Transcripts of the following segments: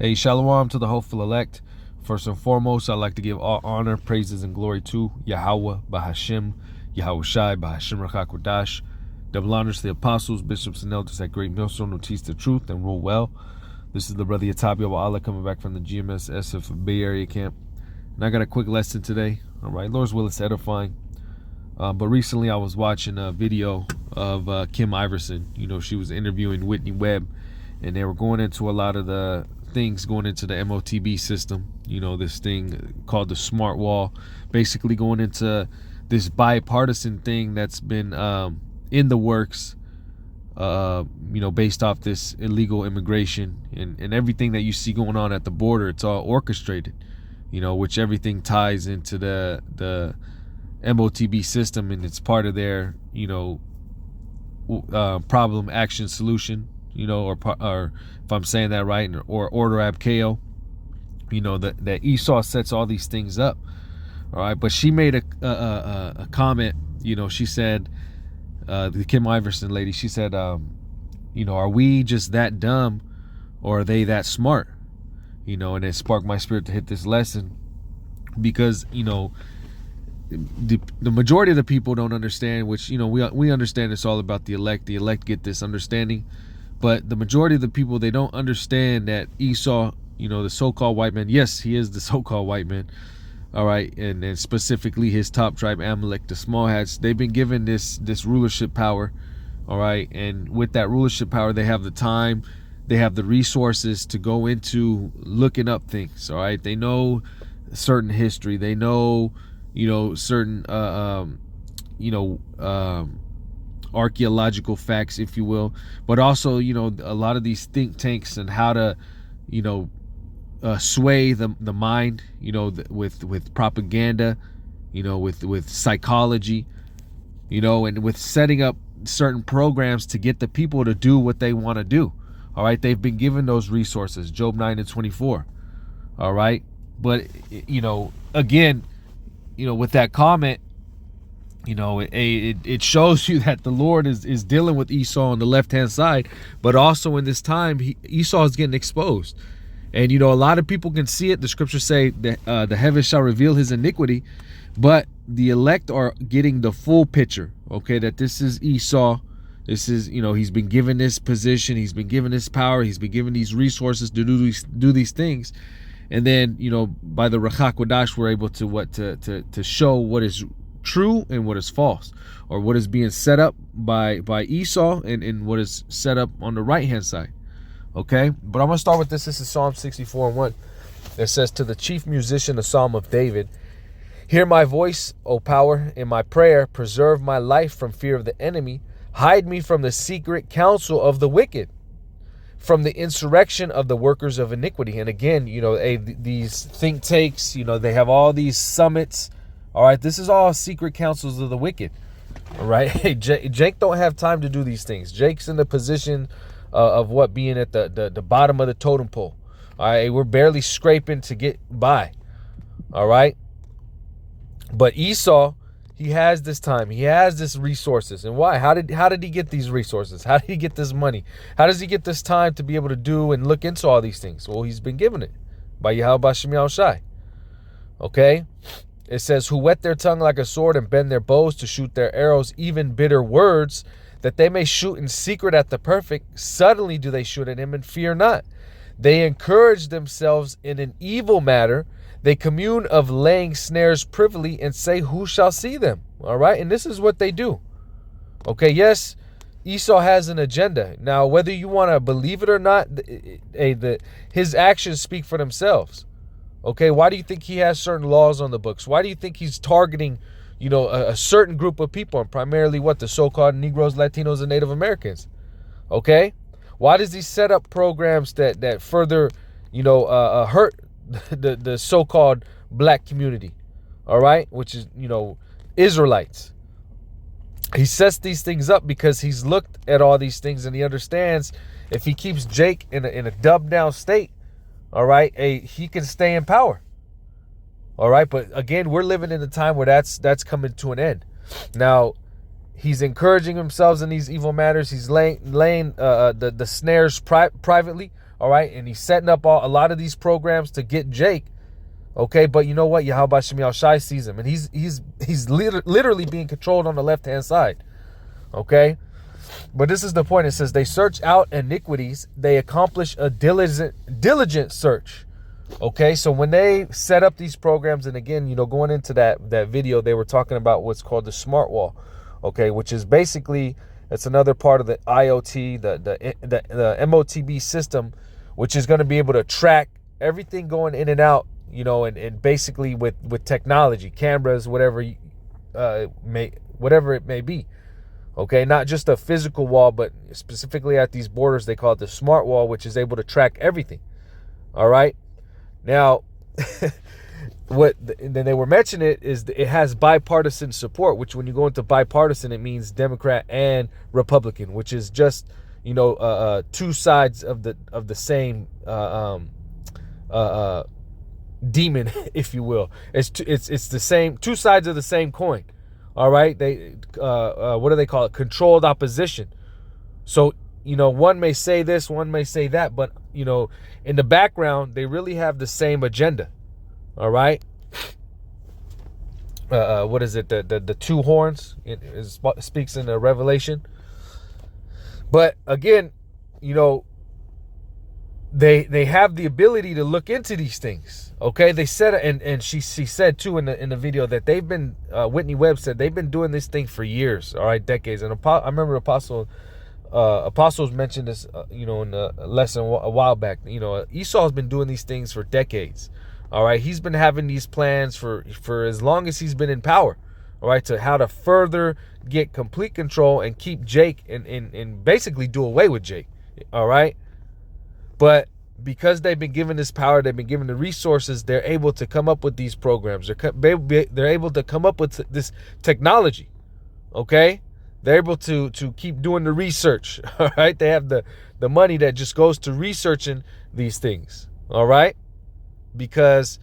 Hey, shalom to the hopeful elect. First and foremost, I'd like to give all honor, praises, and glory to Yahweh, Bahashim, Yahweh Shai, Bahashim Rachakwadash. Double honors to the apostles, bishops, and elders at Great Millstone who teach the truth and rule well. This is the brother Yatabia Allah coming back from the GMS SF Bay Area camp. And I got a quick lesson today. All right, Lord's will, it's edifying. But recently I was watching a video of Kim Iverson. You know, she was interviewing Whitney Webb, and they were going into a lot of the things going into the MOTB system, you know, this thing called the smart wall, basically going into this bipartisan thing that's been in the works, you know, based off this illegal immigration and everything that you see going on at the border. It's all orchestrated, you know, which everything ties into the MOTB system, and it's part of their, you know, problem action solution, you know, or if I'm saying that right, or order ab KO, you know, that Esau sets all these things up. All right, but she made a comment. You know, she said, the Kim Iverson lady, she said, you know, are we just that dumb, or are they that smart? You know, and it sparked my spirit to hit this lesson, because, you know, the majority of the people don't understand, which, you know, we understand it's all about the elect. The elect get this understanding. But the majority of the people, they don't understand that Esau, you know, the so-called white man, yes, he is the so-called white man, all right, and specifically his top tribe, Amalek, the small hats, they've been given this rulership power, all right, and with that rulership power, they have the time, they have the resources to go into looking up things, all right, they know certain history, they know, you know, certain, you know, archaeological facts, if you will, but also, you know, a lot of these think tanks and how to, you know, sway the mind, you know, with propaganda, you know, with psychology, you know, and with setting up certain programs to get the people to do what they want to do. All right, they've been given those resources, Job 9:24. All right, but, you know, again, you know, with that comment, you know, it shows you that the Lord is dealing with Esau on the left-hand side, but also in this time, Esau is getting exposed. And, you know, a lot of people can see it. The scriptures say that the heavens shall reveal his iniquity, but the elect are getting the full picture, okay, that this is Esau. This is, you know, he's been given this position. He's been given this power. He's been given these resources to do these things. And then, you know, by the Rachakwadash, we're able to show what is true and what is false, or what is being set up by Esau and what is set up on the right hand side. Okay, but I'm gonna start with this. This is Psalm 64:1. It says, to the chief musician, a psalm of David, hear my voice, O power, in my prayer, preserve my life from fear of the enemy, hide me from the secret counsel of the wicked, from the insurrection of the workers of iniquity. And again, you know, these think tanks, you know, they have all these summits. All right, this is all secret counsels of the wicked. All right, hey, Jake don't have time to do these things. Jake's in the position of what, being at the bottom of the totem pole. All right, we're barely scraping to get by. All right, but Esau, he has this time, he has this resources. And why? How did he get these resources? How did he get this money? How does he get this time to be able to do and look into all these things? Well, he's been given it by Yahweh Bashem Shai. Okay. It says, who whet their tongue like a sword and bend their bows to shoot their arrows, even bitter words, that they may shoot in secret at the perfect. Suddenly do they shoot at him and fear not. They encourage themselves in an evil matter. They commune of laying snares privily and say, who shall see them? All right. And this is what they do. Okay. Yes, Esau has an agenda. Now, whether you want to believe it or not, his actions speak for themselves. Okay, why do you think he has certain laws on the books? Why do you think he's targeting, you know, a certain group of people, and primarily what, the so-called Negroes, Latinos, and Native Americans? Okay, why does he set up programs that further, you know, hurt the so-called black community? All right, which is, you know, Israelites. He sets these things up because he's looked at all these things and he understands if he keeps Jake in a dubbed down state, all right, he can stay in power. All right, but again, we're living in a time where that's coming to an end. Now, he's encouraging himself in these evil matters. He's laying the snares privately. All right. And he's setting up a lot of these programs to get Jake. Okay. But you know what? Yahweh Shem Shai sees him, and he's literally being controlled on the left-hand side. Okay. But this is the point. It says they search out iniquities. They accomplish a diligent search. Okay. So when they set up these programs, and again, you know, going into that video, they were talking about what's called the smart wall. Okay. Which is basically, it's another part of the IoT, the MOTB system, which is going to be able to track everything going in and out, you know, and basically with technology, cameras, whatever it may be. Okay, not just a physical wall, but specifically at these borders, they call it the smart wall, which is able to track everything. All right. Now, then they were mentioning it has bipartisan support, which when you go into bipartisan, it means Democrat and Republican, which is just, you know, two sides of the same demon, if you will. It's the same, two sides of the same coin. All right. They what do they call it? Controlled opposition. So, you know, one may say this, one may say that, but, you know, in the background, they really have the same agenda. All right. What is it? The two horns, it speaks in the Revelation. But again, you know, they have the ability to look into these things. Okay. They said, and she said too in the video that they've been, Whitney Webb said they've been doing this thing for years. All right. Decades. And I remember Apostles mentioned this, you know, in a lesson a while back. You know, Esau's been doing these things for decades. All right. He's been having these plans for as long as he's been in power. All right. To how to further get complete control and keep Jake and basically do away with Jake. All right. But because they've been given this power, they've been given the resources, they're able to come up with these programs. They're able to come up with this technology. Okay. They're able to keep doing the research. All right. They have the money that just goes to researching these things. All right. Because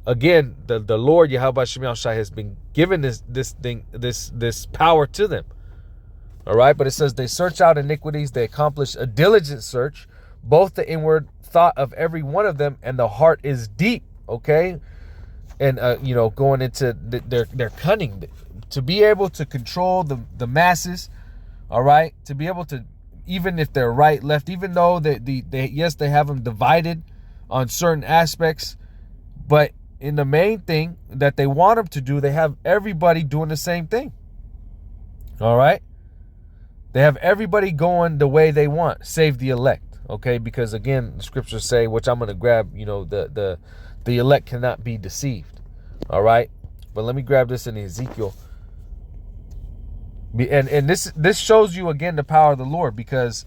again, the Lord Yahweh Shem Shai has been given this power to them. All right. But it says they search out iniquities. They accomplish a diligent search, both the inward thought of every one of them, and the heart is deep. Okay. And, you know, going into their cunning, to be able to control the masses. All right. To be able to, even if they're right, left, even though yes, they have them divided on certain aspects, but in the main thing that they want them to do, they have everybody doing the same thing. All right. They have everybody going the way they want, save the elect. Okay. Because again, the scriptures say, which I'm going to grab, you know, the elect cannot be deceived. All right. But let me grab this in Ezekiel. And this shows you again the power of the Lord, because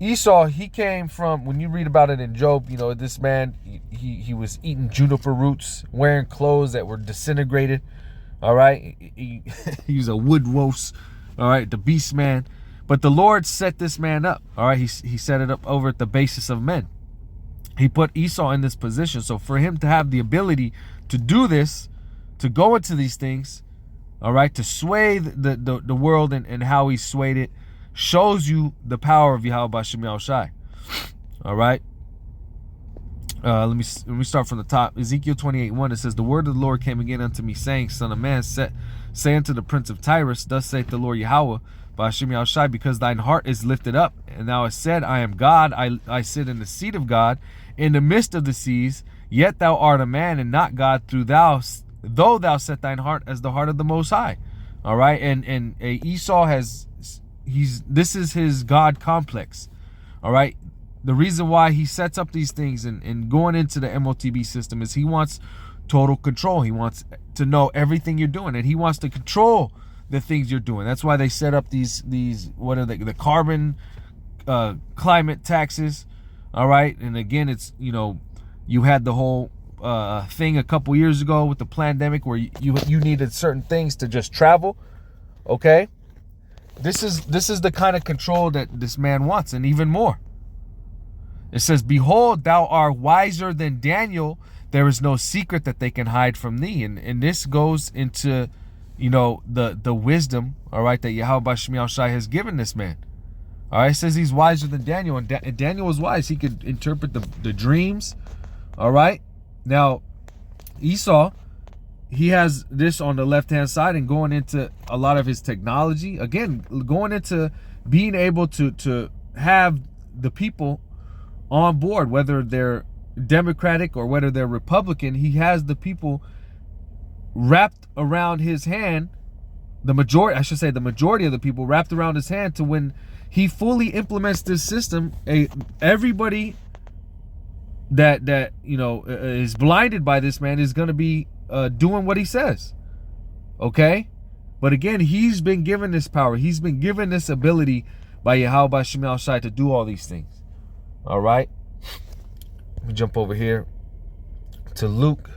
Esau, he came from, when you read about it in Job, you know, this man, he was eating juniper roots, wearing clothes that were disintegrated. All right. He was a wood wolf. All right. The beast man. But the Lord set this man up. All right. He set it up over at the basis of men. He put Esau in this position. So for him to have the ability to do this, to go into these things, all right, to sway the world and how he swayed it, shows you the power of Yahweh Shem Shai. All right. Let me start from the top. Ezekiel 28:1. It says, the word of the Lord came again unto me, saying, Son of man, say unto the prince of Tyrus, thus saith the Lord Yahweh, Ba'ashem Shai, because thine heart is lifted up, and thou hast said, I am God, I sit in the seat of God, in the midst of the seas, yet thou art a man and not God, though thou set thine heart as the heart of the Most High. All right. And Esau this is his God complex. All right. The reason why he sets up these things and going into the MOTB system is he wants total control. He wants to know everything you're doing, and he wants to control the things you're doing. That's why they set up these what are they, the carbon climate taxes. All right. And again, it's, you know, you had the whole thing a couple years ago with the pandemic where you needed certain things to just travel. Okay. This is the kind of control that this man wants, and even more. It says, behold, thou art wiser than Daniel. There is no secret that they can hide from thee. And this goes into, you know, the wisdom, all right, that Yahweh Shem Shai has given this man. All right, it says he's wiser than Daniel, and Daniel was wise. He could interpret the dreams. All right. Now, Esau, he has this on the left-hand side and going into a lot of his technology. Again, going into being able to have the people on board, whether they're Democratic or whether they're Republican. He has the people wrapped around his hand. The majority of the people wrapped around his hand to when he fully implements this system, everybody that is blinded by this man is going to be doing what he says. Okay? But again, he's been given this power. He's been given this ability by Yahweh Shemel Shai to do all these things. All right? Let me jump over here to Luke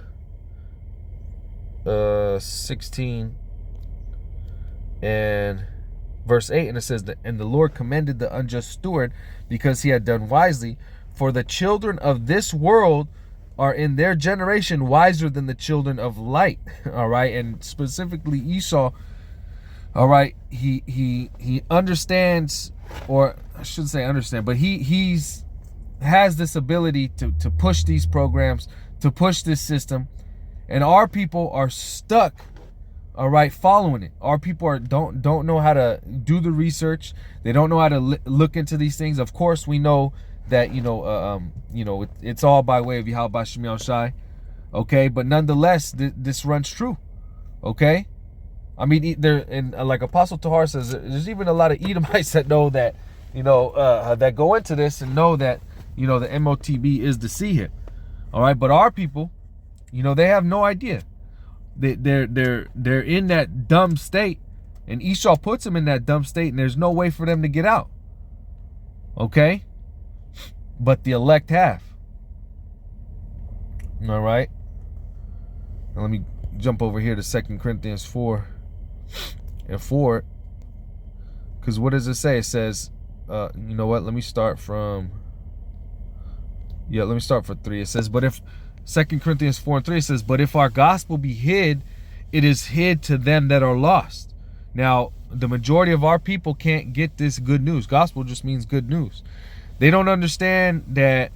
16 and verse 8, and it says that, and the Lord commended the unjust steward because he had done wisely, for the children of this world are in their generation wiser than the children of light. All right, and specifically Esau, all right, he understands, or I shouldn't say understand, but he has this ability to push these programs, to push this system, and our people are stuck, all right, following it. Our people don't know how to do the research. They don't know how to look into these things. Of course, we know that it's all by way of Yahweh Shemel Shai, okay. But nonetheless, this runs true, okay. I mean, like Apostle Tahar says, there's even a lot of Edomites that know that, that go into this and know that, the MOTB is the sea hip, all right. But our people, they have no idea. They're in that dumb state, and Esau puts them in that dumb state, and there's no way for them to get out. Okay? But the elect have. All right? Now let me jump over here to 2 Corinthians 4 and 4. Because what does it say? It says, you know what? Let me start from 3. It says, but if 2 Corinthians 4 and 3 says, but if our gospel be hid, it is hid to them that are lost. Now, the majority of our people can't get this good news. Gospel just means good news. They don't understand that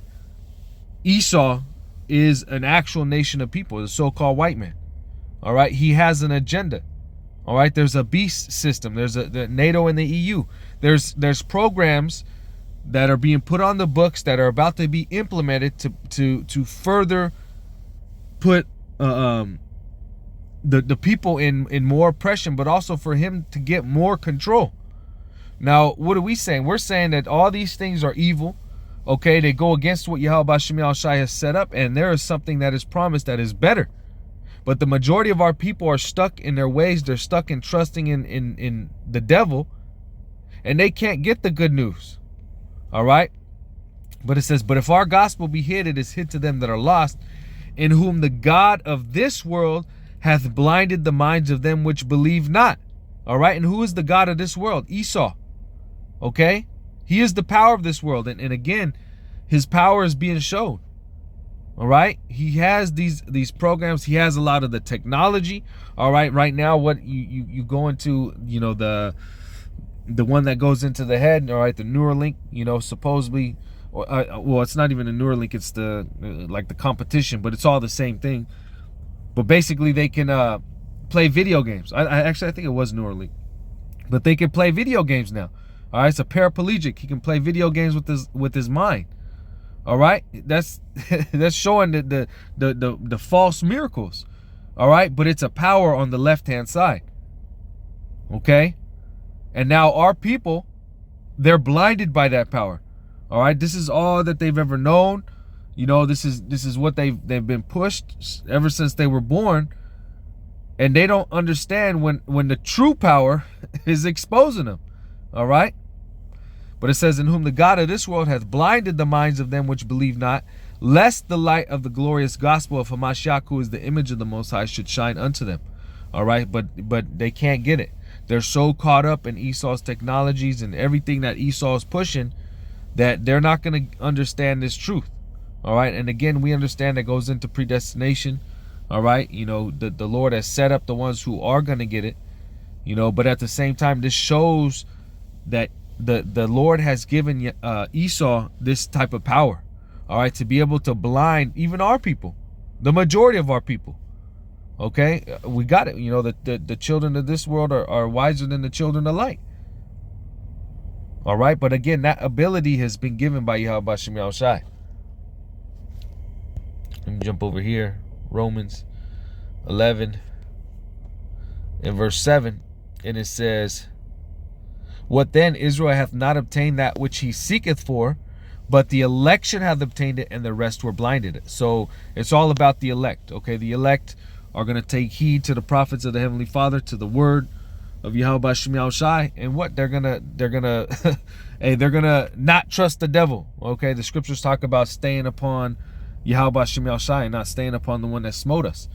Esau is an actual nation of people, the so-called white man. All right, he has an agenda. All right, there's a beast system. There's the NATO and the EU. There's programs that are being put on the books that are about to be implemented to further put the people in more oppression, but also for him to get more control. Now, what are we saying? We're saying that all these things are evil. Okay, they go against what Yahweh Shemel Shai has set up, and there is something that is promised that is better. But the majority of our people are stuck in their ways. They're stuck in trusting in the devil, and they can't get the good news. All right? But it says, but if our gospel be hid, it is hid to them that are lost, in whom the God of this world hath blinded the minds of them which believe not. All right? And who is the God of this world? Esau. Okay? He is the power of this world. And again, his power is being shown. All right? He has these programs. He has a lot of the technology. All right? Right now, what you go into, the one that goes into the head, all right, the Neuralink, supposedly, well, it's not even a Neuralink, it's the competition, but it's all the same thing. But basically, they can play video games. I think it was Neuralink, but they can play video games now. All right, it's a paraplegic. He can play video games with his mind. All right, that's showing the false miracles. All right, but it's a power on the left-hand side. Okay. And now our people, they're blinded by that power. All right, this is all that they've ever known. This is what they've been pushed ever since they were born, and they don't understand when the true power is exposing them. All right, but it says, in whom the God of this world hath blinded the minds of them which believe not, lest the light of the glorious gospel of Hamashiach, who is the image of the Most High, should shine unto them. All right, but they can't get it. They're so caught up in Esau's technologies and everything that Esau is pushing that they're not going to understand this truth. All right. And again, we understand that goes into predestination. All right. The Lord has set up the ones who are going to get it, but at the same time, this shows that the Lord has given Esau this type of power, all right, to be able to blind even our people, the majority of our people. Okay, we got it. The children of this world are wiser than the children of light. All right, but again, that ability has been given by Yahweh Bashem Yahushai. Let me jump over here. Romans 11 and verse 7, and it says, "What then? Israel hath not obtained that which he seeketh for, but the election hath obtained it, and the rest were blinded." So it's all about the elect. Okay, the elect are going to take heed to the prophets of the Heavenly Father, to the word of Yahweh Bashem Yahushai, and what they're gonna hey, they're gonna not trust the devil. Okay, the scriptures talk about staying upon Yahweh Bashem Yahushai, not staying upon the one that smote us.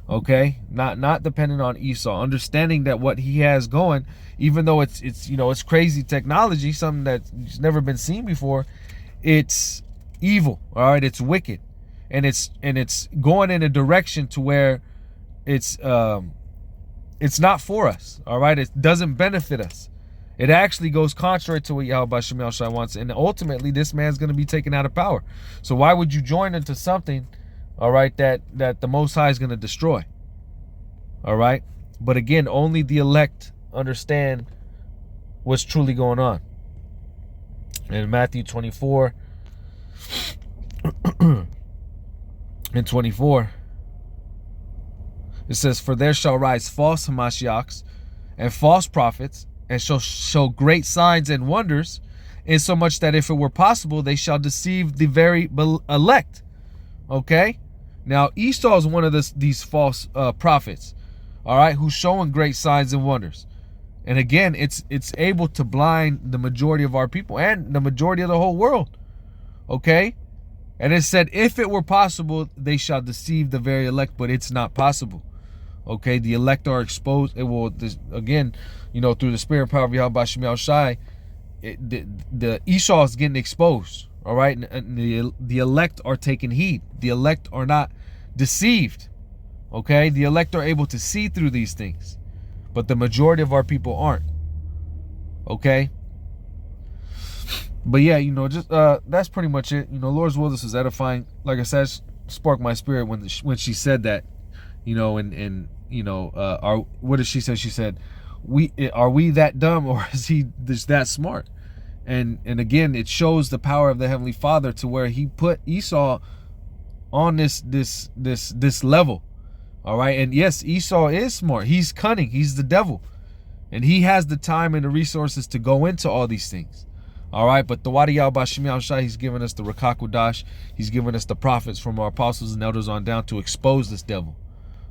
Okay, not depending on Esau, understanding that what he has going, even though it's crazy technology, something that's never been seen before, it's evil. All right, it's wicked, and it's going in a direction to where it's not for us. All right, it doesn't benefit us. It actually goes contrary to what Yahweh Bashem Yahushai wants, and ultimately this man's going to be taken out of power. So why would you join into something, all right, that the Most High is going to destroy? All right, but again, only the elect understand what's truly going on. In Matthew 24 and 24, it says, "For there shall rise false Hamashiachs and false prophets, and shall show great signs and wonders, insomuch that if it were possible, they shall deceive the very elect." Okay? Now, Esau is one of these false prophets, all right, who's showing great signs and wonders. And again, it's able to blind the majority of our people and the majority of the whole world. Okay? And it said, if it were possible, they shall deceive the very elect, but it's not possible. Okay, the elect are exposed. It will, again, through the spirit and power of Yahweh Bashem Yahushai, the Esau is getting exposed. All right, and the elect are taking heed. The elect are not deceived. Okay, the elect are able to see through these things, but the majority of our people aren't. Okay, but yeah, just that's pretty much it. Lord's will, this is edifying. Like I said, sparked my spirit when she said that. What did she say? She said, are we that dumb, or is he just that smart? And again, it shows the power of the Heavenly Father to where he put Esau on this level. All right, and yes, Esau is smart. He's cunning. He's the devil, and he has the time and the resources to go into all these things. All right, but the Wadi Yahweh Bashem Yahushai, he's given us the Rakakudash. He's given us the prophets from our apostles and elders on down to expose this devil.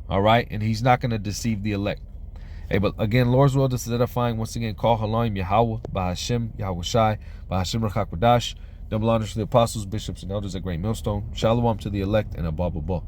All right, and he's not going to deceive the elect. Hey, but again, Lord's will, this is edifying. Once again, call Halayim Yahweh, Bahashem, Yahweh Shai, Bahashem Rakakudash. Double honors to the apostles, bishops, and elders at Great Millstone. Shalom to the elect, and Abba Baba.